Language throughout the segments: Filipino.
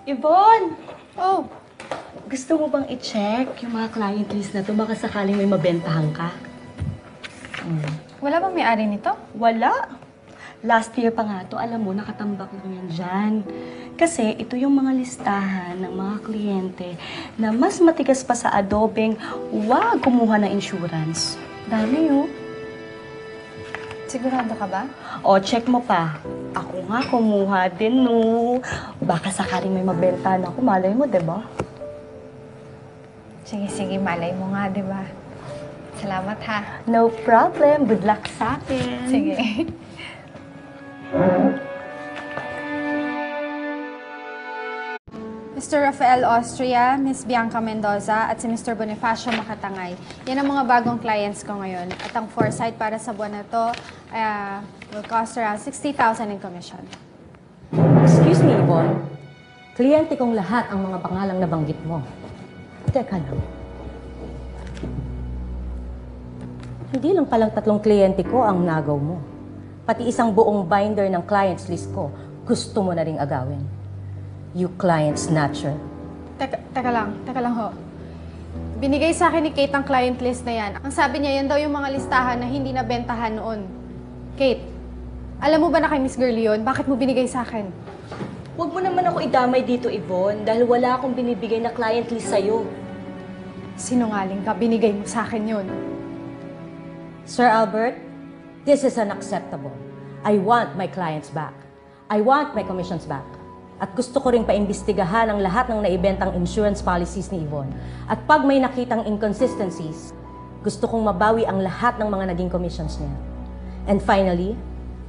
Yvonne! Oh, Gusto mo bang i-check yung mga client list na to? Baka sakaling may mabentahan ka. wala bang may-ari nito? Wala. Last year pa nga to, alam mo, nakatambak lang yan dyan. Kasi ito yung mga listahan ng mga kliyente na mas matigas pa sa adobeng wag kumuha ng insurance. Dami yun. Sigurado ka ba? O, check mo pa. Ako nga kumuha din, no. Baka sakaling may mabentahan ako, malay mo, diba? Sige, malay mo nga, di ba? Salamat ha. No problem. Good luck sa akin. Sige. Mr. Rafael Austria, Miss Bianca Mendoza, at si Mr. Bonifacio Makatangay. Yan ang mga bagong clients ko ngayon. At ang foresight para sa buwan na to will cost around 60,000 in commission. Excuse me, Yvonne. Kliyente kong lahat ang mga pangalang nabanggit mo. Teka lang. Hindi lang palang 3 kliyente ko ang nagaw mo. Pati isang buong binder ng clients list ko, gusto mo na ring agawin. You client snatcher. Teka lang ho. Binigay sa akin ni Kate ang client list na yan. Ang sabi niya, yan daw yung mga listahan na hindi nabentahan noon. Kate, alam mo ba na kay Miss Girlie yun? Bakit mo binigay sa akin? Huwag mo naman ako idamay dito, Yvonne, dahil wala akong binibigay na client list sa'yo. Sinungaling ka, binigay mo sa akin yun. Sir Albert, this is unacceptable. I want my clients back. I want my commissions back. At gusto ko ring paimbestigahan ang lahat ng naibentang insurance policies ni Yvonne. At pag may nakitang inconsistencies, gusto kong mabawi ang lahat ng mga naging commissions niya. And finally,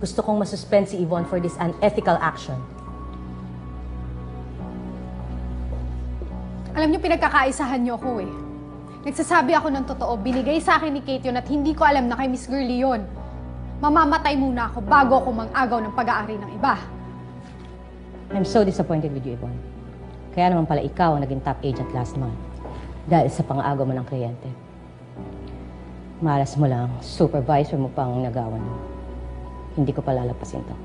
gusto kong masuspend si Yvonne for this unethical action. Alam niyo, pinagkakaisahan niyo ako eh. Nagsasabi ako ng totoo, binigay sa akin ni Kate yun at hindi ko alam na kay Miss Girlie yun. Mamamatay muna ako bago ako mang-agaw ng pag-aari ng iba. I'm so disappointed with you, Yvonne. Kaya naman pala ikaw ang naging top agent last month dahil sa pang-agaw mo ng kliyente. Malas mo lang, supervisor mo pang nagawan mo. Hindi ko pa lalagpasin to.